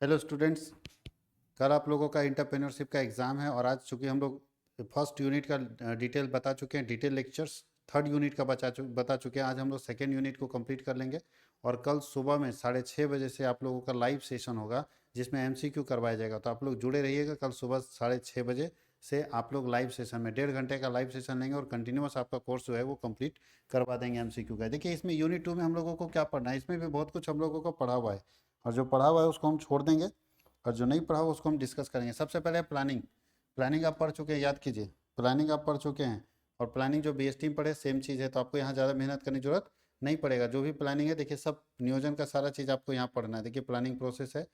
Hello students. कल आप लोगों का इंटरप्रेन्योरशिप का एग्ज़ाम है और आज चूँकि हम लोग फर्स्ट यूनिट का डिटेल बता चुके हैं, डिटेल लेक्चर्स थर्ड यूनिट का बता चुके हैं। आज हम लोग सेकेंड यूनिट को कंप्लीट कर लेंगे और कल सुबह में 6:30 बजे से आप लोगों का लाइव सेशन होगा जिसमें एमसीक्यू करवाया जाएगा। तो आप लोग जुड़े रहिएगा। कल सुबह 6:30 बजे से आप लोग लाइव सेशन में 1.5 घंटे का लाइव सेशन लेंगे और कंटिन्यूस आपका कोर्स जो है वो कंप्लीट करवा देंगे एमसीक्यू का। देखिए, इसमें यूनिट 2 में हम लोगों को क्या पढ़ना है, इसमें भी बहुत कुछ हम लोगों को पढ़ा हुआ है और जो पढ़ा हुआ है उसको हम छोड़ देंगे और जो नहीं पढ़ा हो उसको हम डिस्कस करेंगे। सबसे पहले प्लानिंग। प्लानिंग आप पढ़ चुके हैं, याद कीजिए। प्लानिंग आप पढ़ चुके हैं और प्लानिंग जो बीएसटी में पढ़े सेम चीज़ है, तो आपको यहाँ ज़्यादा मेहनत करने की जरूरत नहीं पड़ेगा। जो भी प्लानिंग है देखिए, सब नियोजन का सारा चीज़ आपको यहाँ पढ़ना है। देखिए प्लानिंग प्रोसेस है,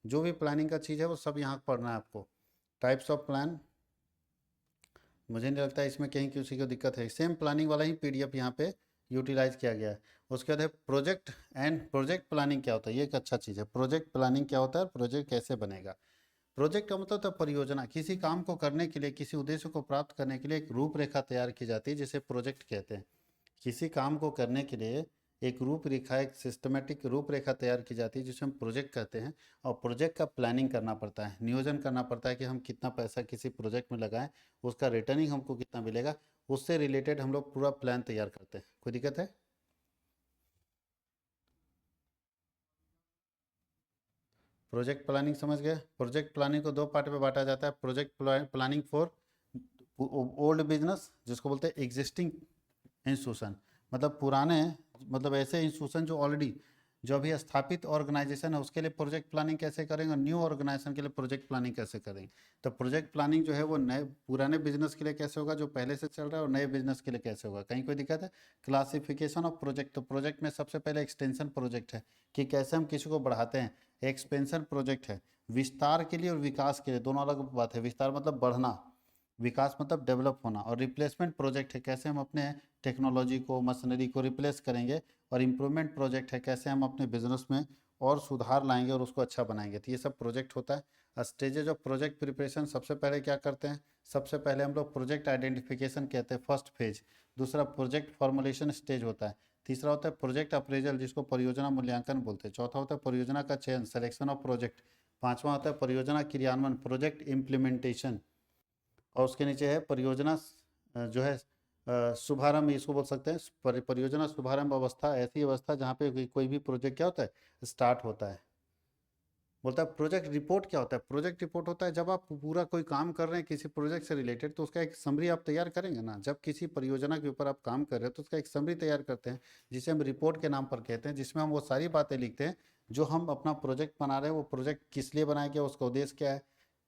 जो भी प्लानिंग का चीज़ है वो सब यहाँ पढ़ना है आपको। टाइप्स ऑफ प्लान, मुझे नहीं लगता है इसमें कहीं किसी को दिक्कत है। सेम प्लानिंग वाला ही पीडीएफ यहाँ पे यूटिलाइज किया गया है। उसके बाद है प्रोजेक्ट एंड प्रोजेक्ट प्लानिंग क्या होता है, ये एक अच्छा चीज़ है। प्रोजेक्ट प्लानिंग क्या होता है, प्रोजेक्ट कैसे बनेगा। प्रोजेक्ट का मतलब तो परियोजना, किसी काम को करने के लिए, किसी उद्देश्य को प्राप्त करने के लिए एक रूपरेखा तैयार की जाती है जिसे प्रोजेक्ट कहते हैं। किसी काम को करने के लिए एक रूपरेखा, एक सिस्टमेटिक रूपरेखा तैयार की जाती है जिसे हम प्रोजेक्ट कहते हैं। और प्रोजेक्ट का प्लानिंग करना पड़ता है, नियोजन करना पड़ता है कि हम कितना पैसा किसी प्रोजेक्ट में लगाएं, उसका रिटर्निंग हमको कितना मिलेगा, उससे रिलेटेड हम लोग पूरा प्लान तैयार करते हैं। कोई दिक्कत है? प्रोजेक्ट प्लानिंग समझ गए। प्रोजेक्ट प्लानिंग को दो पार्ट में बांटा जाता है। Project planning for old business, जिसको बोलते हैं एग्जिस्टिंग इंस्टीट्यूशन, मतलब पुराने, मतलब ऐसे इंस्टीट्यूशन जो ऑलरेडी, जो अभी स्थापित ऑर्गेनाइजेशन है उसके लिए प्रोजेक्ट प्लानिंग कैसे करेंगे और न्यू ऑर्गेनाइजेशन के लिए प्रोजेक्ट प्लानिंग कैसे करेंगे। तो प्रोजेक्ट प्लानिंग जो है वो नए पुराने बिजनेस के लिए कैसे होगा जो पहले से चल रहा है, और नए बिजनेस के लिए कैसे होगा। कहीं कोई दिक्कत है? क्लासिफिकेशन ऑफ प्रोजेक्ट, तो प्रोजेक्ट में सबसे पहले एक्सटेंशन प्रोजेक्ट है कि कैसे हम किसी को बढ़ाते हैं। एक्सपेंशन प्रोजेक्ट है विस्तार के लिए और विकास के लिए, दोनों अलग बात है। विस्तार मतलब बढ़ना, विकास मतलब डेवलप होना। और रिप्लेसमेंट प्रोजेक्ट है कैसे हम अपने टेक्नोलॉजी को, मशीनरी को रिप्लेस करेंगे। और इम्प्रूवमेंट प्रोजेक्ट है कैसे हम अपने बिजनेस में और सुधार लाएंगे और उसको अच्छा बनाएंगे। तो ये सब प्रोजेक्ट होता है। स्टेजेज ऑफ प्रोजेक्ट प्रिपरेशन, सबसे पहले क्या करते हैं, सबसे पहले हम लोग प्रोजेक्ट आइडेंटिफिकेशन कहते हैं, फर्स्ट फेज। दूसरा प्रोजेक्ट फॉर्मुलेशन स्टेज होता है। तीसरा होता है प्रोजेक्ट अप्रेजल, जिसको परियोजना मूल्यांकन बोलते हैं। चौथा होता है परियोजना का चयन, सिलेक्शन ऑफ प्रोजेक्ट। पांचवा होता है परियोजना क्रियान्वयन, प्रोजेक्ट इम्प्लीमेंटेशन। और उसके नीचे है परियोजना जो है शुभारंभ, इसको बोल सकते हैं। परियोजना शुभारंभ अवस्था ऐसी अवस्था जहाँ पे कोई भी प्रोजेक्ट क्या होता है, स्टार्ट होता है। बोलता है प्रोजेक्ट रिपोर्ट क्या होता है। प्रोजेक्ट रिपोर्ट होता है जब आप पूरा कोई काम कर रहे हैं किसी प्रोजेक्ट से रिलेटेड, तो उसका एक समरी आप तैयार करेंगे ना। जब किसी परियोजना के ऊपर आप काम कर रहे हो तो उसका एक समरी तैयार करते हैं जिसे हम रिपोर्ट के नाम पर कहते हैं, जिसमें हम वो सारी बातें लिखते हैं जो हम अपना प्रोजेक्ट बना रहे हैं। वो प्रोजेक्ट किस लिए बनाया गया, उसका उद्देश्य क्या है,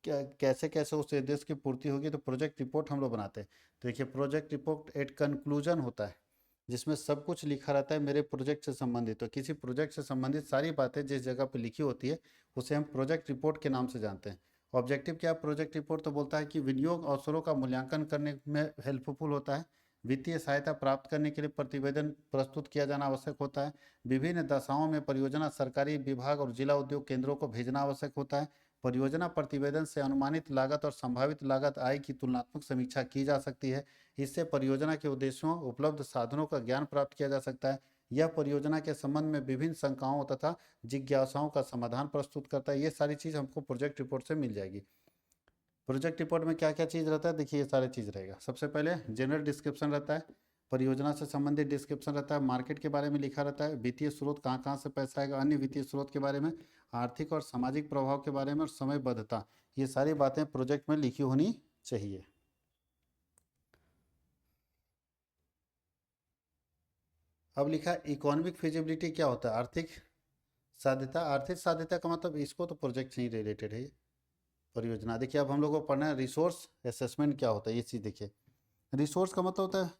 क्या कैसे कैसे उस उद्देश्य की पूर्ति होगी, तो प्रोजेक्ट रिपोर्ट हम लोग बनाते हैं। तो देखिए, प्रोजेक्ट रिपोर्ट एट कंक्लूजन होता है जिसमें सब कुछ लिखा रहता है मेरे प्रोजेक्ट से संबंधित। तो किसी प्रोजेक्ट से संबंधित सारी बातें जिस जगह पे लिखी होती है उसे हम प्रोजेक्ट रिपोर्ट के नाम से जानते हैं। ऑब्जेक्टिव क्या है प्रोजेक्ट रिपोर्ट, तो बोलता है कि विनियोग अवसरों का मूल्यांकन करने में हेल्पफुल होता है। वित्तीय सहायता प्राप्त करने के लिए प्रतिवेदन प्रस्तुत किया जाना आवश्यक होता है। विभिन्न दशाओं में परियोजना सरकारी विभाग और जिला उद्योग केंद्रों को भेजना आवश्यक होता है। परियोजना प्रतिवेदन से अनुमानित लागत और संभावित लागत आय की तुलनात्मक समीक्षा की जा सकती है। इससे परियोजना के उद्देश्यों, उपलब्ध साधनों का ज्ञान प्राप्त किया जा सकता है। यह परियोजना के संबंध में विभिन्न शंकाओं तथा जिज्ञासाओं का समाधान प्रस्तुत करता है। ये सारी चीज़ हमको प्रोजेक्ट रिपोर्ट से मिल जाएगी। प्रोजेक्ट रिपोर्ट में क्या क्या चीज़ रहता है, देखिए ये सारे चीज़ रहेगा। सबसे पहले जनरल डिस्क्रिप्शन रहता है, परियोजना से संबंधित डिस्क्रिप्शन रहता है, मार्केट के बारे में लिखा रहता है, वित्तीय स्रोत कहाँ कहाँ से पैसा आएगा, अन्य वित्तीय स्रोत के बारे में, आर्थिक और सामाजिक प्रभाव के बारे में, और समयबद्धता। ये सारी बातें प्रोजेक्ट में लिखी होनी चाहिए। अब लिखा इकोनॉमिक फिजिबिलिटी क्या होता है, आर्थिक साध्यता। आर्थिक साध्यता का मतलब, इसको तो प्रोजेक्ट से ही रिलेटेड है ये परियोजना। देखिए अब हम लोग को पढ़ना है रिसोर्स असेसमेंट क्या होता है, ये चीज़ देखिए। रिसोर्स का मतलब होता है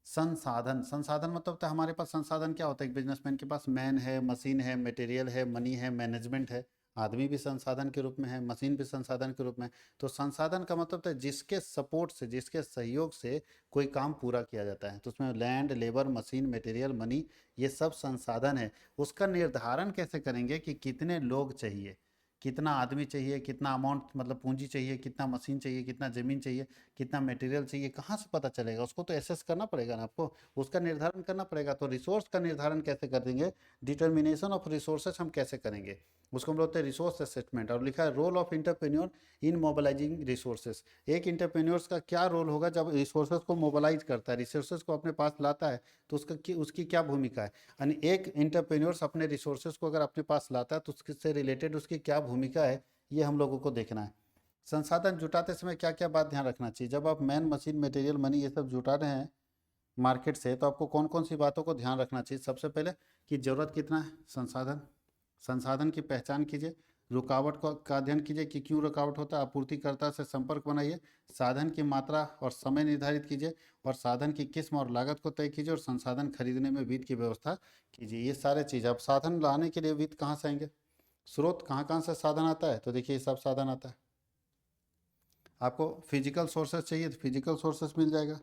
संसाधन। संसाधन मतलब होता है हमारे पास संसाधन क्या होता है, एक बिजनेसमैन के पास मैन है, मशीन है, मटेरियल है, मनी है, मैनेजमेंट है। आदमी भी संसाधन के रूप में है, मशीन भी संसाधन के रूप में है। तो संसाधन का मतलब है जिसके सपोर्ट से, जिसके सहयोग से कोई काम पूरा किया जाता है। तो उसमें land, labour, machine, material, money, ये सब संसाधन है। उसका निर्धारण कैसे करेंगे कि कितने लोग चाहिए, कितना आदमी चाहिए, कितना अमाउंट मतलब पूंजी चाहिए, कितना मशीन चाहिए, कितना ज़मीन चाहिए, कितना मटेरियल चाहिए, कहाँ से पता चलेगा? उसको तो एसेस करना पड़ेगा ना आपको, उसका निर्धारण करना पड़ेगा। तो रिसोर्स का निर्धारण कैसे कर देंगे, डिटर्मिनेशन ऑफ रिसोर्सेज हम कैसे करेंगे, उसको हम बोलते हैं रिसोर्स असेसमेंट। और लिखा है role of entrepreneur in mobilising resources. एक इंटरप्रेन्योर्स का क्या रोल होगा जब रिसोर्सेज को मोबिलाइज करता है, रिसोर्सेज को अपने पास लाता है, तो उसकी क्या भूमिका है। यानी एक इंटरप्रेन्योर्स अपने रिसोर्सेज को अगर अपने पास लाता है तो उससे रिलेटेड उसकी क्या भूमिका है, ये हम लोगों को देखना है। संसाधन जुटाते समय क्या क्या बात ध्यान रखना चाहिए, जब आप मैन मशीन मटेरियल मनी ये सब जुटा रहे हैं मार्केट से, तो आपको कौन कौन सी बातों को ध्यान रखना चाहिए। सबसे पहले कि ज़रूरत कितना है, संसाधन, संसाधन की पहचान कीजिए, रुकावट का अध्ययन कीजिए कि क्यों रुकावट होता है, आपूर्तिकर्ता से संपर्क बनाइए, साधन की मात्रा और समय निर्धारित कीजिए, और साधन की किस्म और लागत को तय कीजिए, और संसाधन खरीदने में वित्त की व्यवस्था कीजिए। ये सारे चीज़, अब साधन लाने के लिए वित्त कहाँ से आएंगे, स्रोत कहाँ कहाँ से साधन आता है, तो देखिए ये सब साधन आता है। आपको फिजिकल सोर्सेस चाहिए तो फिजिकल सोर्सेस मिल जाएगा।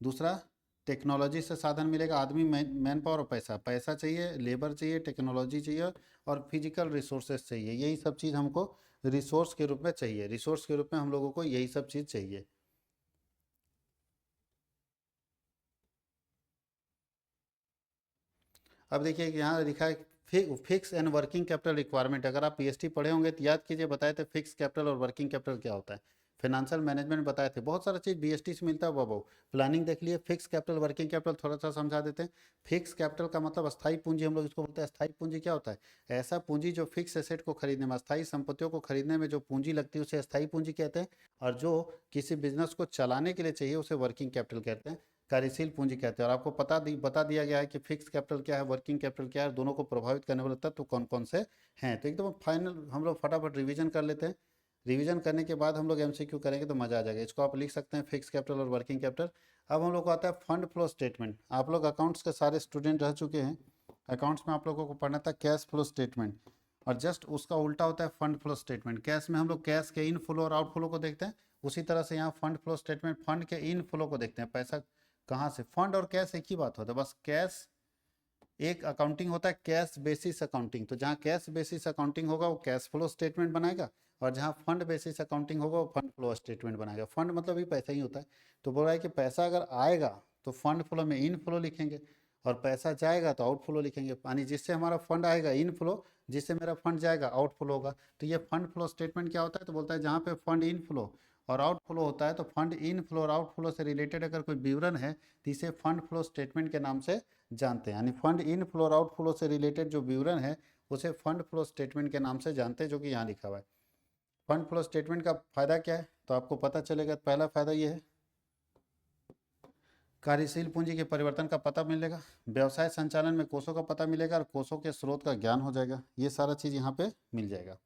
दूसरा, टेक्नोलॉजी से साधन मिलेगा, आदमी मैन पावर और पैसा, पैसा चाहिए, लेबर चाहिए, टेक्नोलॉजी चाहिए, और फिजिकल रिसोर्सेस चाहिए। यही सब चीज़ हमको रिसोर्स के रूप में चाहिए, रिसोर्स के रूप में हम लोगों को यही सब चीज़ चाहिए। अब देखिए कि यहाँ लिखा है fix and working capital requirement. अगर आप पीएचडी पढ़े होंगे तो याद कीजिए, बताए थे फिक्स कैपिटल और वर्किंग कैपिटल क्या होता है। फाइनेंशियल मैनेजमेंट बताए थे, बहुत सारा चीज़ बीएसटी से मिलता है बाबू। प्लानिंग देख लिए, फिक्स कैपिटल वर्किंग कैपिटल थोड़ा सा समझा देते हैं। फिक्स कैपिटल का मतलब अस्थायी पूंजी, हम लोग इसको बोलते हैं। अस्थायी पूंजी क्या होता है, ऐसा पूंजी जो फिक्स एसेट को खरीदने में, अस्थायी संपत्तियों को खरीदने में जो पूंजी लगती है उसे अस्थायी पूंजी कहते हैं। और जो किसी बिजनेस को चलाने के लिए चाहिए उसे वर्किंग कैपिटल कहते हैं, कार्यशील पूंजी कहते हैं। और आपको बता दिया गया है कि फिक्स कैपिटल क्या है, वर्किंग कैपिटल क्या है, दोनों को प्रभावित करने वाले तत्व कौन कौन से हैं। तो एकदम फाइनल हम लोग फटाफट रिवीजन कर लेते हैं। रिवीजन करने के बाद हम लोग एमसीक्यू करेंगे तो मज़ा आ जाएगा। इसको आप लिख सकते हैं फिक्स कैपिटल और वर्किंग कैपिटल। अब हम लोग को आता है फंड फ्लो स्टेटमेंट। आप लोग अकाउंट्स के सारे स्टूडेंट रह चुके हैं, अकाउंट्स में आप लोगों को पढ़ना था कैश फ्लो स्टेटमेंट, और जस्ट उसका उल्टा होता है फंड फ्लो स्टेटमेंट। कैश में हम लोग कैश के इन फ्लो और आउट फ्लो को देखते हैं, उसी तरह से यहाँ फंड फ्लो स्टेटमेंट फंड के इन फ्लो को देखते हैं, पैसा कहाँ से। फंड और कैश एक ही बात होता है, बस कैश एक अकाउंटिंग होता है कैश बेसिस अकाउंटिंग। तो जहाँ कैश बेसिस अकाउंटिंग होगा वो कैश फ्लो स्टेटमेंट बनाएगा, और जहाँ फंड बेसिस अकाउंटिंग होगा वो फंड फ्लो स्टेटमेंट बनाएगा। फंड मतलब भी पैसा ही होता है। तो बोल रहा है कि पैसा अगर आएगा तो फंड फ्लो में इन फ्लो लिखेंगे, और पैसा जाएगा तो आउट फ्लो लिखेंगे। यानी जिससे हमारा फंड आएगा इन फ्लो, जिससे मेरा फंड जाएगा आउट फ्लो होगा। तो ये फंड फ्लो स्टेटमेंट क्या होता है, तो बोलता है जहाँ पे फंड इन फ्लो और आउट फ्लो होता है, तो फंड इन फ्लो और आउट फ्लो से रिलेटेड अगर कोई विवरण है तो इसे फंड फ्लो स्टेटमेंट के नाम से जानते हैं। यानी फंड इन फ्लो और आउट फ्लो से रिलेटेड जो विवरण है उसे फंड फ्लो स्टेटमेंट के नाम से जानते हैं, जो कि यहाँ लिखा हुआ है। फंड फ्लो स्टेटमेंट का फायदा क्या है, तो आपको पता चलेगा। पहला फायदा ये है, कार्यशील पूंजी के परिवर्तन का पता मिलेगा, व्यवसाय संचालन में कोषों का पता मिलेगा, और कोषों के स्रोत का ज्ञान हो जाएगा। ये सारा चीज़ यहाँ पे मिल जाएगा।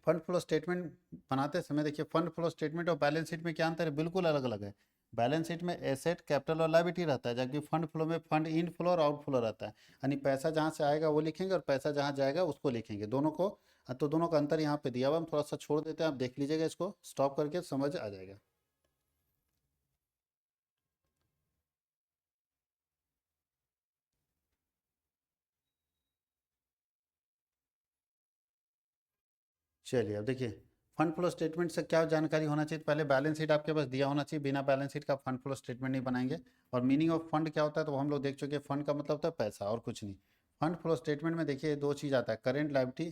फंड फ्लो स्टेटमेंट बनाते समय देखिए, फंड फ्लो स्टेटमेंट और बैलेंस शीट में क्या अंतर है, बिल्कुल अलग अलग है। बैलेंस शीट में एसेट कैपिटल और लायबिलिटी रहता है, जबकि फंड फ्लो में फंड इन फ्लो और आउट फ्लो रहता है। यानी पैसा जहाँ से आएगा वो लिखेंगे, और पैसा जहाँ जाएगा उसको लिखेंगे, दोनों को। तो दोनों का अंतर यहाँ पे दिया हुआ, हम थोड़ा सा छोड़ देते हैं, आप देख लीजिएगा, इसको स्टॉप करके समझ आ जाएगा। चलिए अब देखिए, फंड फ्लो स्टेटमेंट से क्या जानकारी होना चाहिए। पहले बैलेंस शीट आपके पास दिया होना चाहिए, बिना बैलेंस शीट का फंड फ्लो स्टेटमेंट नहीं बनाएंगे। और मीनिंग ऑफ फंड क्या होता है, तो वो हम लोग देख चुके हैं। फंड का मतलब होता है पैसा और कुछ नहीं। फंड फ्लो स्टेटमेंट में देखिए दो चीज़ आता है, करेंट लायबिलिटी,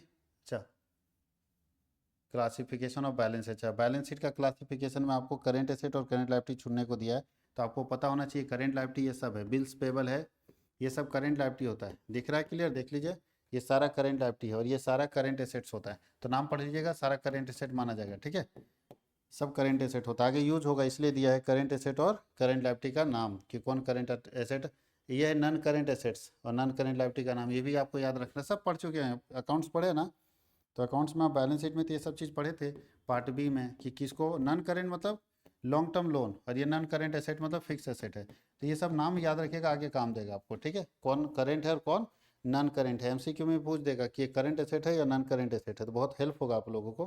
अच्छा, क्लासिफिकेशन ऑफ बैलेंस। अच्छा, बैलेंस शीट का क्लासिफिकेशन में आपको करेंट एसेट और करेंट लायबिलिटी चुनने को दिया है। तो आपको पता होना चाहिए करेंट लायबिलिटी ये सब है, बिल्स पेबल है, ये सब करेंट लायबिलिटी होता है। दिख रहा है क्लियर, देख लीजिए, ये सारा करेंट लायबिलिटी है, और ये सारा करेंट एसेट्स होता है। तो नाम पढ़ लीजिएगा, सारा करेंट एसेट माना जाएगा, ठीक है। सब करेंट एसेट होता है, आगे यूज होगा इसलिए दिया है करेंट एसेट और करेंट लायबिलिटी का नाम, कि कौन करेंट एसेट। ये है नॉन करेंट एसेट्स और नॉन करेंट लायबिलिटी का नाम, ये भी आपको याद रखना। सब पढ़ चुके हैं, अकाउंट्स पढ़े ना, तो अकाउंट्स में आप बैलेंस शीट में तो ये सब चीज़ पढ़े थे। पार्ट बी में कि किसको नॉन करेंट मतलब लॉन्ग टर्म लोन, और ये नॉन करेंट एसेट मतलब फिक्स एसेट है। तो ये सब नाम याद रखिएगा, आगे काम देगा आपको, ठीक है। कौन करेंट है और कौन नॉन करेंट है, एमसीक्यू में पूछ देगा कि ये करेंट एसेट है या नॉन करेंट एसेट है, तो बहुत हेल्प होगा आप लोगों को।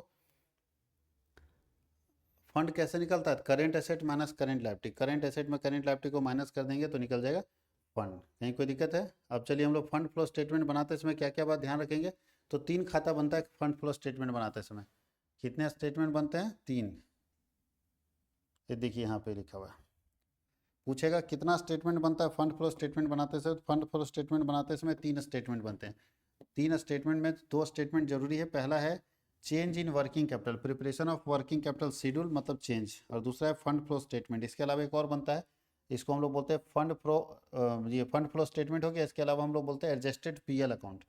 फंड कैसे निकलता है, current asset minus current liability. Current asset में करेंट लायबिलिटी को माइनस कर देंगे तो निकल जाएगा फंड। कहीं कोई दिक्कत है? अब चलिए हम लोग फंड फ्लो स्टेटमेंट बनाते समय क्या क्या बात ध्यान रखेंगे। तो 3 खाता बनता है फंड फ्लो स्टेटमेंट बनाते समय। कितने स्टेटमेंट बनते हैं? 3। ये देखिए यहाँ पे लिखा हुआ है। पूछेगा कितना स्टेटमेंट बनता है फंड फ्लो स्टेटमेंट बनाते समय। फंड फ्लो स्टेटमेंट बनाते समय 3 स्टेटमेंट बनते हैं। 3 स्टेटमेंट में 2 स्टेटमेंट जरूरी है। पहला है change in working capital, preparation of working capital schedule मतलब चेंज, और दूसरा है फंड फ्लो स्टेटमेंट। इसके अलावा एक और बनता है, इसको हम लोग बोलते हैं ये फंड फ्लो स्टेटमेंट हो गया। इसके अलावा हम लोग बोलते हैं adjusted PL account,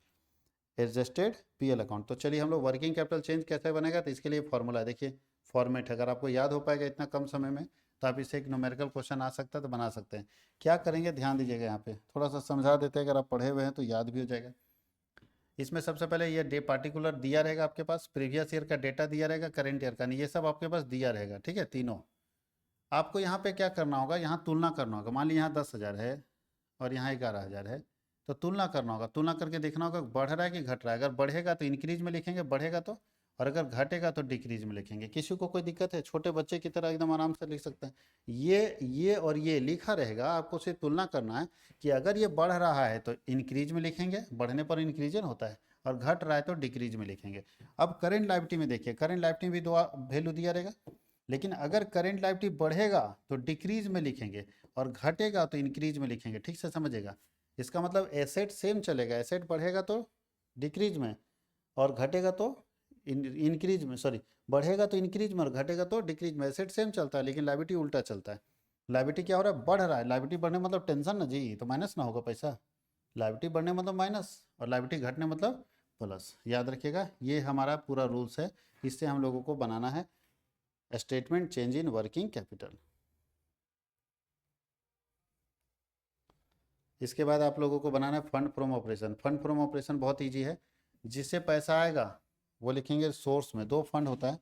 adjusted PL account. तो चलिए हम लोग वर्किंग कैपिटल चेंज कैसे बनेगा, तो इसके लिए फॉर्मूला देखिए, फॉर्मेट अगर आपको याद हो पाएगा इतना कम समय में तो आप इससे एक न्यूमेरिकल क्वेश्चन आ सकता है तो बना सकते हैं। क्या करेंगे ध्यान दीजिएगा, यहाँ पे थोड़ा सा समझा देते हैं, अगर आप पढ़े हुए हैं तो याद भी हो जाएगा। इसमें सबसे पहले ये डे पार्टिकुलर दिया रहेगा आपके पास, प्रीवियस ईयर का डेटा दिया रहेगा, करेंट ईयर का नहीं, ये सब आपके पास दिया रहेगा, ठीक है तीनों। आपको यहाँ पे क्या करना होगा, यहाँ तुलना करना होगा। मान लीजिए यहाँ 10,000 है और यहाँ 11,000 है, तो तुलना करना होगा। तुलना करके देखना होगा बढ़ रहा है कि घट रहा है। अगर बढ़ेगा तो इंक्रीज में लिखेंगे, बढ़ेगा तो, और अगर घटेगा तो डिक्रीज में लिखेंगे। किसी को कोई दिक्कत है? छोटे बच्चे की तरह एकदम आराम से लिख सकते हैं। ये और ये लिखा रहेगा, आपको सिर्फ तुलना करना है कि अगर ये बढ़ रहा है तो इंक्रीज में लिखेंगे, बढ़ने पर इंक्रीजन होता है, और घट रहा है तो डिक्रीज में लिखेंगे। अब करेंट लायबिलिटी में देखिए, करेंट लायबिलिटी भी दो वैल्यू दिया रहेगा, लेकिन अगर करेंट लायबिलिटी बढ़ेगा तो डिक्रीज में लिखेंगे और घटेगा तो इंक्रीज में लिखेंगे। ठीक से समझेगा। इसका मतलब एसेट सेम चलेगा, एसेट बढ़ेगा तो डिक्रीज में और घटेगा तो इंक्रीज में, सॉरी, बढ़ेगा तो इंक्रीज में और घटेगा तो डिक्रीज में। एसेट सेम चलता है लेकिन लायबिलिटी उल्टा चलता है। लायबिलिटी क्या हो रहा है? बढ़ रहा है। लायबिलिटी बढ़ने मतलब टेंशन ना जी, तो माइनस ना होगा पैसा। लायबिलिटी बढ़ने मतलब माइनस और लायबिलिटी घटने मतलब प्लस। याद रखिएगा, ये हमारा पूरा रूल्स है। इससे हम लोगों को बनाना है statement change in working capital. इसके बाद आप लोगों को बनाना है fund from operation. Fund from operation बहुत ईजी है। जिससे पैसा आएगा वो लिखेंगे सोर्स में। 2 फंड होता है,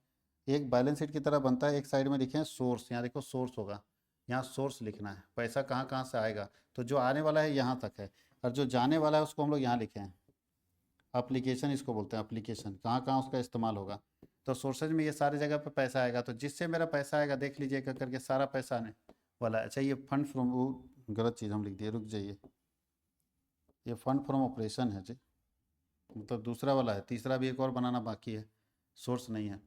एक बैलेंस शीट की तरह बनता है, एक साइड में लिखे हैं सोर्स। यहाँ देखो सोर्स होगा, यहाँ सोर्स लिखना है। पैसा कहाँ कहाँ से आएगा, तो जो आने वाला है यहाँ तक है, और जो जाने वाला है उसको हम लोग यहाँ लिखे हैं अप्लीकेशन, इसको बोलते हैं अप्लीकेशन। कहाँ कहाँ उसका इस्तेमाल होगा, तो सोर्सेज में ये सारी जगह पे पैसा आएगा। तो जिससे मेरा पैसा आएगा देख लीजिए कर करके सारा पैसा आने वाला है। अच्छा ये फंड फ्रॉम, वो गलत चीज़ हम लिख दिए, रुक जाइए। ये फंड फ्रॉम ऑपरेशन है जी, मतलब दूसरा वाला है। तीसरा भी एक और बनाना बाकी है, सोर्स नहीं है।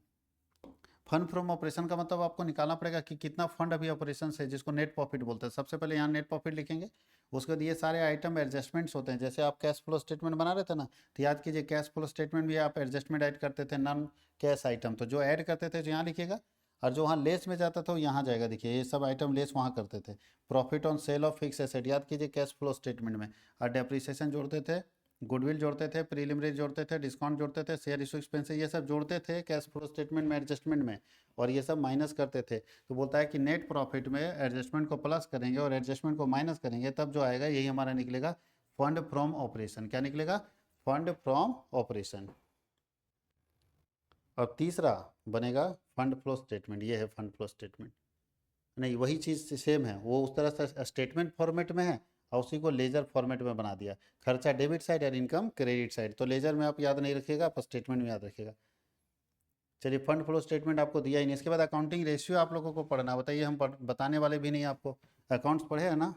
फंड फ्रॉम ऑपरेशन का मतलब आपको निकालना पड़ेगा कि कितना फंड अभी ऑपरेशन है, जिसको नेट प्रॉफिट बोलते हैं। सबसे पहले यहाँ नेट प्रॉफिट लिखेंगे, उसके बाद ये सारे आइटम एडजस्टमेंट्स होते हैं। जैसे आप कैश फ्लो स्टेटमेंट बना रहे थे ना, तो याद कीजिए कैश फ्लो स्टेटमेंट भी आप एडजस्टमेंट ऐड करते थे, नॉन कैश आइटम। तो जो ऐड करते थे तो यहाँ लिखिएगा, और जो वहाँ लेस में जाता था वो यहाँ जाएगा। देखिए ये सब आइटम लेस वहाँ करते थे। Profit on sale of fix asset याद कीजिए कैश फ्लो स्टेटमेंट में, और डेप्रिसिएशन जोड़ते थे, गुडविल जोड़ते थे, प्रीलिमिनरी जोड़ते थे, डिस्काउंट जोड़ते थे, शेयर इशू एक्सपेंसेस, ये सब जोड़ते थे कैश फ्लो स्टेटमेंट में एडजस्टमेंट में, और ये सब माइनस करते थे। तो बोलता है कि नेट प्रॉफिट में एडजस्टमेंट को प्लस करेंगे और एडजस्टमेंट को माइनस करेंगे, तब जो आएगा यही हमारा निकलेगा फंड फ्रॉम ऑपरेशन। क्या निकलेगा? Fund from operation. और तीसरा बनेगा फंड फ्लो स्टेटमेंट। ये है फंड फ्लो स्टेटमेंट। नहीं, वही चीज़ सेम है, वो उस तरह से स्टेटमेंट फॉर्मेट में है और उसी को लेजर फॉर्मेट में बना दिया। खर्चा डेबिट साइड और इनकम क्रेडिट साइड। तो लेजर में आप याद नहीं रखिएगा, आप स्टेटमेंट में याद रखिएगा। चलिए फंड फ्लो स्टेटमेंट आपको दिया ही नहीं। इसके बाद अकाउंटिंग रेशियो आप लोगों को पढ़ना। बताइए, हम बताने वाले भी नहीं आपको। अकाउंट्स पढ़े हैं ना,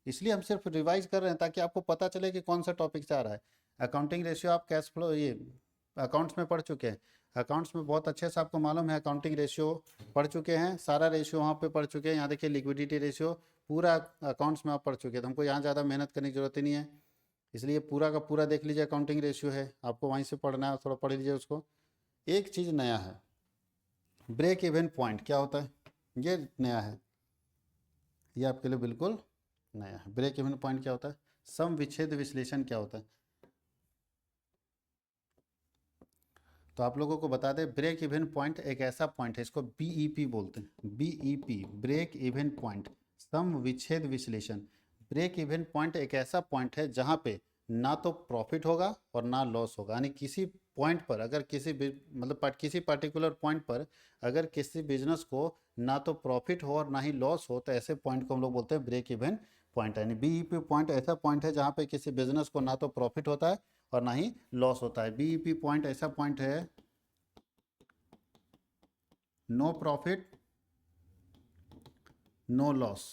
इसलिए हम सिर्फ रिवाइज कर रहे हैं ताकि आपको पता चले कि कौन सा टॉपिक से आ रहा है। अकाउंटिंग रेशियो आप कैश फ्लो ये अकाउंट्स में पढ़ चुके हैं। अकाउंट्स में बहुत अच्छे से आपको मालूम है, अकाउंटिंग रेशियो पढ़ चुके हैं, सारा रेशियो वहाँ पे पढ़ चुके हैं। यहाँ देखिए लिक्विडिटी रेशियो पूरा अकाउंट्स में आप पढ़ चुके हैं, तो हमको यहाँ ज़्यादा मेहनत करने की जरूरत ही नहीं है। इसलिए पूरा का पूरा देख लीजिए, अकाउंटिंग रेशियो है, आपको वहीं से पढ़ना है, थोड़ा पढ़ लीजिए उसको। एक चीज़ नया है, ब्रेक इवन पॉइंट क्या होता है, ये नया है, ये आपके लिए बिल्कुल नया है। ब्रेक इवन पॉइंट क्या होता है, सम विच्छेद विश्लेषण क्या होता है। तो आप लोगों को बता दें, ब्रेक इवन पॉइंट एक ऐसा पॉइंट है, इसको बीईपी बोलते हैं। बीईपी, ब्रेक इवन पॉइंट, सम विच्छेद विश्लेषण। ब्रेक इवन पॉइंट एक ऐसा पॉइंट है जहां पे ना तो प्रॉफिट होगा और ना लॉस होगा। यानी किसी पॉइंट पर अगर किसी पर्टिकुलर पॉइंट पर अगर किसी बिजनेस को ना तो प्रॉफिट हो और ना ही लॉस हो, तो ऐसे पॉइंट को हम लोग बोलते हैं ब्रेक इवन पॉइंट। यानी बीईपी पॉइंट ऐसा पॉइंट है जहाँ पे किसी बिजनेस को ना तो प्रॉफिट होता है और ना ही लॉस होता है। बीईपी पॉइंट ऐसा पॉइंट है, no profit no loss,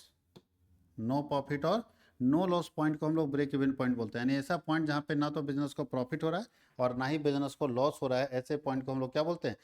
no profit और नो लॉस पॉइंट को हम लोग ब्रेक इवन पॉइंट बोलते हैं, यानी ऐसा पॉइंट जहाँ पे ना तो बिजनेस को प्रॉफिट हो रहा है और ना ही बिजनेस को लॉस हो रहा है, ऐसे पॉइंट को हम लोग क्या बोलते हैं,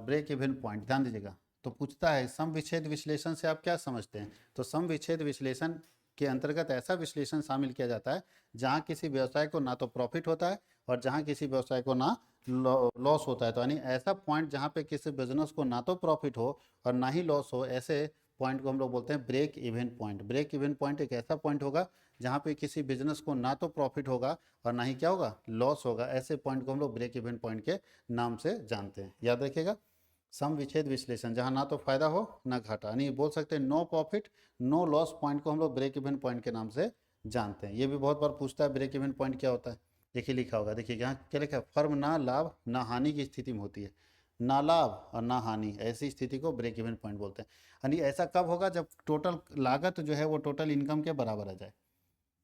ब्रेक इवन पॉइंट। ध्यान दीजिएगा। तो पूछता है सम विच्छेद विश्लेषण से आप क्या समझते हैं, तो सम विच्छेद विश्लेषण के अंतर्गत ऐसा विश्लेषण शामिल किया जाता है जहाँ किसी व्यवसाय को ना तो प्रॉफिट होता है और जहाँ किसी व्यवसाय को ना लॉस होता है। तो यानी ऐसा पॉइंट जहाँ पे किसी बिजनेस को ना तो प्रॉफिट हो और ना ही लॉस हो, ऐसे पॉइंट को हम लोग बोलते हैं break even point. Break even point एक ऐसा पॉइंट होगा जहाँ पे किसी बिजनेस को ना तो प्रॉफिट होगा और ना ही क्या होगा, लॉस होगा। ऐसे पॉइंट को हम लोग ब्रेक इवन पॉइंट के नाम से जानते हैं। याद रखिएगा, सम विच्छेद विश्लेषण जहाँ ना तो फायदा हो ना घाटा, यानी बोल सकते हैं no profit no loss point को हम लोग ब्रेक इवन पॉइंट के नाम से जानते हैं। ये भी बहुत बार पूछता है ब्रेक इवन पॉइंट क्या होता है। देखिए लिखा होगा, देखिए यहाँ क्या लिखा है, फर्म ना लाभ ना हानि की स्थिति में होती है। ना लाभ और ना हानि, ऐसी स्थिति को ब्रेक इवन पॉइंट बोलते हैं। यानी ऐसा कब होगा, जब टोटल लागत जो है वो टोटल इनकम के बराबर आ जाए।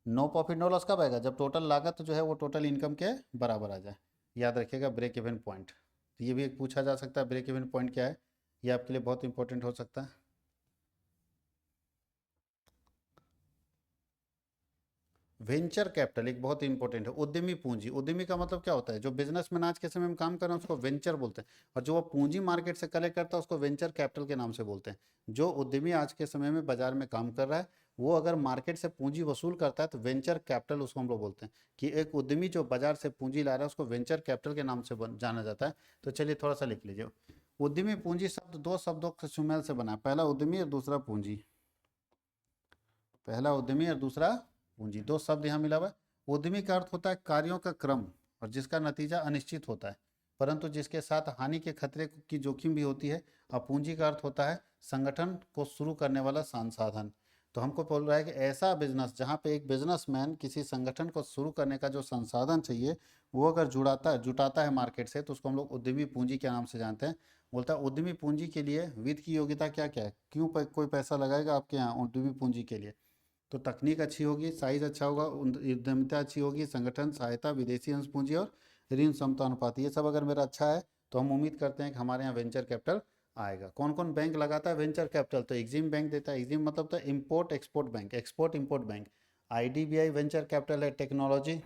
नो प्रॉफिट नो लॉस कब आएगा, जब टोटल लागत जो है वो टोटल इनकम के बराबर आ जाए। याद रखिएगा ब्रेक इवन पॉइंट। तो ये भी एक पूछा जा सकता है, ब्रेक इवन पॉइंट क्या है, ये आपके लिए बहुत इंपॉर्टेंट हो सकता है। वेंचर कैपिटल एक बहुत इंपॉर्टेंट है, उद्यमी पूंजी। उद्यमी का मतलब क्या होता है, जो बिजनेसमैन आज के समय में काम कर रहे हैं उसको वेंचर बोलते हैं, और जो वो पूंजी मार्केट से कलेक्ट करता है उसको वेंचर कैपिटल के नाम से बोलते हैं। जो उद्यमी आज के समय में बाजार में काम कर रहा है वो अगर मार्केट से पूंजी वसूल करता है तो वेंचर कैपिटल उसको हम लोग बोलते हैं, कि एक उद्यमी जो बाजार से पूंजी ला रहा है उसको वेंचर कैपिटल के नाम से जाना जाता है। तो चलिए थोड़ा सा लिख लीजिए। उद्यमी पूंजी शब्द दो शब्दों के सुमेल से बना है, पहला उद्यमी और दूसरा पूंजी। पहला उद्यमी और दूसरा पूंजी, दो शब्द यहाँ मिला हुआ है। उद्यमी का अर्थ होता है कार्यों का क्रम और जिसका नतीजा अनिश्चित होता है परंतु जिसके साथ हानि के खतरे की जोखिम भी होती है। और पूंजी का अर्थ होता है संगठन को शुरू करने वाला संसाधन। तो हमको बोल रहा है कि ऐसा बिजनेस जहाँ पे एक बिजनेसमैन किसी संगठन को शुरू करने का जो संसाधन चाहिए वो अगर जुटाता है मार्केट से, तो उसको हम लोग उद्यमी पूंजी के नाम से जानते हैं। बोलता है उद्यमी पूंजी के लिए वित्त की योग्यता क्या क्या है, क्यों कोई पैसा लगाएगा आपके यहाँ उद्यमी पूंजी के लिए। तो तकनीक अच्छी होगी, साइज अच्छा होगा, उद्यमिता अच्छी होगी, संगठन सहायता, विदेशी अंश पूंजी और ऋण क्षमता अनुपात, ये सब अगर मेरा अच्छा है तो हम उम्मीद करते हैं कि हमारे यहाँ वेंचर कैपिटल आएगा। कौन कौन बैंक लगाता है वेंचर कैपिटल, तो एग्जिम बैंक देता है। एग्जिम मतलब तो import export bank, export import bank. IDBI venture capital है, टेक्नोलॉजी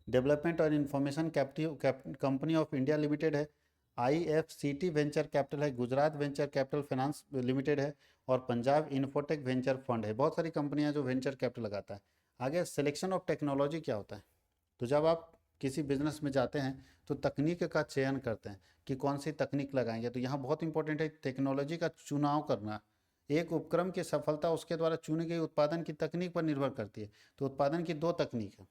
डेवलपमेंट और information company of India limited है। आईएफसीटी वेंचर कैपिटल है, Gujarat venture capital finance limited है और पंजाब इन्फोटेक वेंचर फंड है। बहुत सारी कंपनियां जो वेंचर कैपिटल लगाता है। आगे सिलेक्शन ऑफ टेक्नोलॉजी क्या होता है, तो जब आप किसी बिजनेस में जाते हैं तो तकनीक का चयन करते हैं कि कौन सी तकनीक लगाएंगे। तो यहाँ बहुत इंपॉर्टेंट है टेक्नोलॉजी का चुनाव करना। एक उपक्रम की सफलता उसके द्वारा चुनी गई उत्पादन की तकनीक पर निर्भर करती है। तो उत्पादन की दो तकनीक है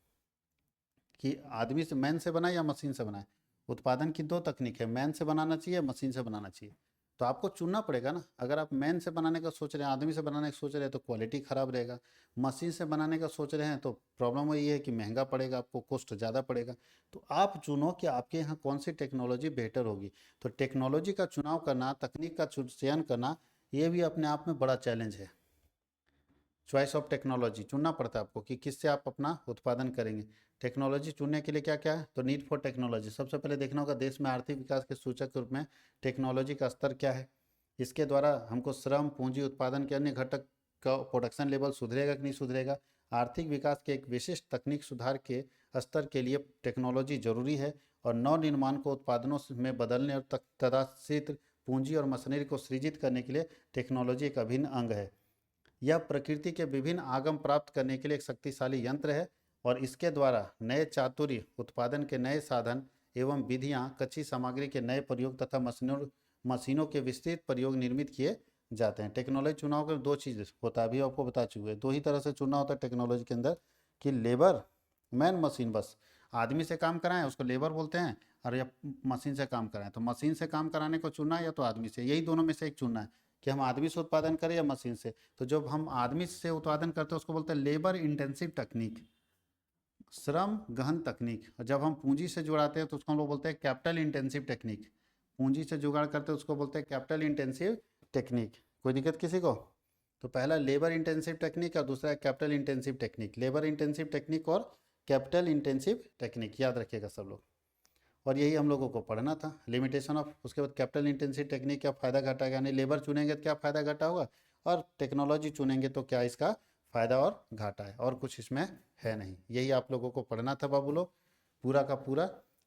कि आदमी से मैन से बनाए या मशीन से बनाए। उत्पादन की दो तकनीक है, मैन से बनाना चाहिए मशीन से बनाना चाहिए। तो आपको चुनना पड़ेगा ना, अगर आप मैन से बनाने का सोच रहे हैं, आदमी से बनाने का सोच रहे हैं तो क्वालिटी खराब रहेगा। मशीन से बनाने का सोच रहे हैं तो प्रॉब्लम वही है कि महंगा पड़ेगा, आपको कॉस्ट ज़्यादा पड़ेगा। तो आप चुनो कि आपके यहाँ कौन सी टेक्नोलॉजी बेहतर होगी। तो टेक्नोलॉजी का चुनाव करना, तकनीक का चयन करना, ये भी अपने आप में बड़ा चैलेंज है। चॉइस ऑफ टेक्नोलॉजी चुनना पड़ता है आपको कि किससे आप अपना उत्पादन करेंगे। टेक्नोलॉजी चुनने के लिए क्या क्या है, तो नीड फॉर टेक्नोलॉजी सबसे पहले देखना होगा देश में आर्थिक विकास के सूचक के रूप में टेक्नोलॉजी का स्तर क्या है। इसके द्वारा हमको श्रम पूंजी उत्पादन के अन्य घटक का प्रोडक्शन लेवल सुधरेगा कि नहीं सुधरेगा। आर्थिक विकास के एक विशिष्ट तकनीक सुधार के स्तर के लिए टेक्नोलॉजी जरूरी है और नव निर्माण को उत्पादनों में बदलने और तदाश्रित पूंजी और मशीनरी को सृजित करने के लिए टेक्नोलॉजी एक अभिन्न अंग है। यह प्रकृति के विभिन्न आगम प्राप्त करने के लिए एक शक्तिशाली यंत्र है और इसके द्वारा नए चातुर्य, उत्पादन के नए साधन एवं विधियां, कच्ची सामग्री के नए प्रयोग तथा मशीनों के विस्तृत प्रयोग निर्मित किए जाते हैं। टेक्नोलॉजी चुनाव के दो चीज़ होता है, अभी आपको बता चुके हैं। दो ही तरह से चुनना होता है टेक्नोलॉजी के अंदर, कि लेबर मैन मशीन, बस आदमी से काम कराएं उसको लेबर बोलते हैं, और या मशीन से काम कराएं तो मशीन से काम कराने को चुनना है या तो आदमी से, यही दोनों में से एक चुनना है कि हम आदमी से उत्पादन करें या मशीन से। तो जब हम आदमी से उत्पादन करते हैं उसको बोलते हैं लेबर इंटेंसिव टेक्निक, श्रम गहन तकनीक। और जब हम पूंजी से जुड़ाते हैं तो उसको हम लोग बोलते हैं कैपिटल इंटेंसिव टेक्निक। पूंजी से जुगाड़ करते हैं उसको बोलते हैं कैपिटल इंटेंसिव टेक्निक। कोई दिक्कत किसी को? तो पहला लेबर इंटेंसिव टेक्निक और दूसरा है capital intensive technique. Labour intensive technique और कैपिटल इंटेंसिव टेक्निक याद रखिएगा सब लोग। और यही हम लोगों को पढ़ना था, लिमिटेशन ऑफ, उसके बाद कैपिटल इंटेंसिव टेक्निक क्या फ़ायदा घाटा, यानी लेबर चुनेंगे तो क्या फ़ायदा घाटा होगा और टेक्नोलॉजी चुनेंगे तो क्या इसका फ़ायदा और घाटा है, और कुछ इसमें है नहीं। यही आप लोगों को पढ़ना था बाबू लोग, पूरा का पूरा।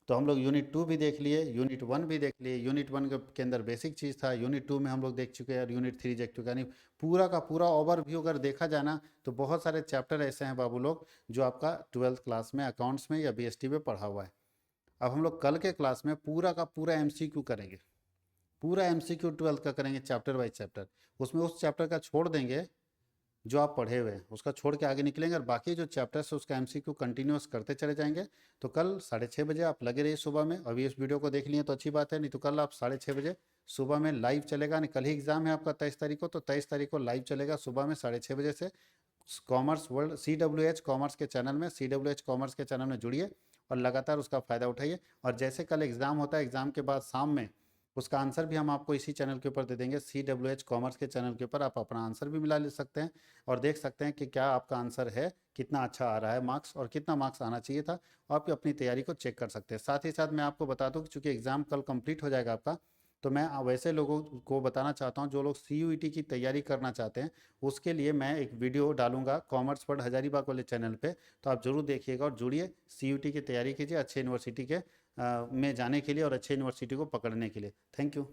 तो हम लोग यूनिट 2 भी देख लिए, यूनिट 1 भी देख लिए। यूनिट 1 के अंदर बेसिक चीज़ था, यूनिट 2 में हम लोग देख चुके हैं, और यूनिट 3 देख चुके हैं। यानी पूरा का पूरा ओवरव्यू अगर देखा जाए ना, तो बहुत सारे चैप्टर ऐसे हैं बाबू लोग जो आपका 12th क्लास में अकाउंट्स में या बीएसटी में पढ़ा हुआ है। अब हम लोग कल के क्लास में पूरा का पूरा एमसीक्यू करेंगे, पूरा एमसीक्यू 12th का करेंगे, चैप्टर बाई चैप्टर। उसमें उस चैप्टर का छोड़ देंगे जो आप पढ़े हुए हैं, उसका छोड़ के आगे निकलेंगे, और बाकी जो चैप्टर्स है उसका एमसीक्यू कंटिन्यूअस करते चले जाएंगे। तो कल 6:30 बजे आप लगे रहिए सुबह में। अभी इस वीडियो को देख लिए तो अच्छी बात है, नहीं तो कल आप 6:30 बजे सुबह में लाइव चलेगा। नहीं, कल ही एग्जाम है आपका 23 तारीख को, तो 23 तारीख को लाइव चलेगा सुबह में 6:30 बजे से। कॉमर्स वर्ल्ड CWH कॉमर्स के चैनल में, CWH कॉमर्स के चैनल में जुड़िए और लगातार उसका फ़ायदा उठाइए। और जैसे कल एग्ज़ाम होता है, एग्ज़ाम के बाद शाम में उसका आंसर भी हम आपको इसी चैनल के ऊपर दे देंगे। CWH कॉमर्स के चैनल के ऊपर आप अपना आंसर भी मिला ले सकते हैं और देख सकते हैं कि क्या आपका आंसर है, कितना अच्छा आ रहा है मार्क्स, और कितना मार्क्स आना चाहिए था। आप अपनी तैयारी को चेक कर सकते हैं। साथ ही साथ मैं आपको बता दूं कि चूंकि एग्ज़ाम कल कंप्लीट हो जाएगा आपका, तो मैं वैसे लोगों को बताना चाहता हूं जो लोग CUET की तैयारी करना चाहते हैं, उसके लिए मैं एक वीडियो डालूंगा कॉमर्स वर्ल्ड हजारीबाग वाले चैनल पे। तो आप ज़रूर देखिएगा और जुड़िए, CUET की तैयारी कीजिए अच्छे यूनिवर्सिटी के में जाने के लिए और अच्छे यूनिवर्सिटी को पकड़ने के लिए। Thank you.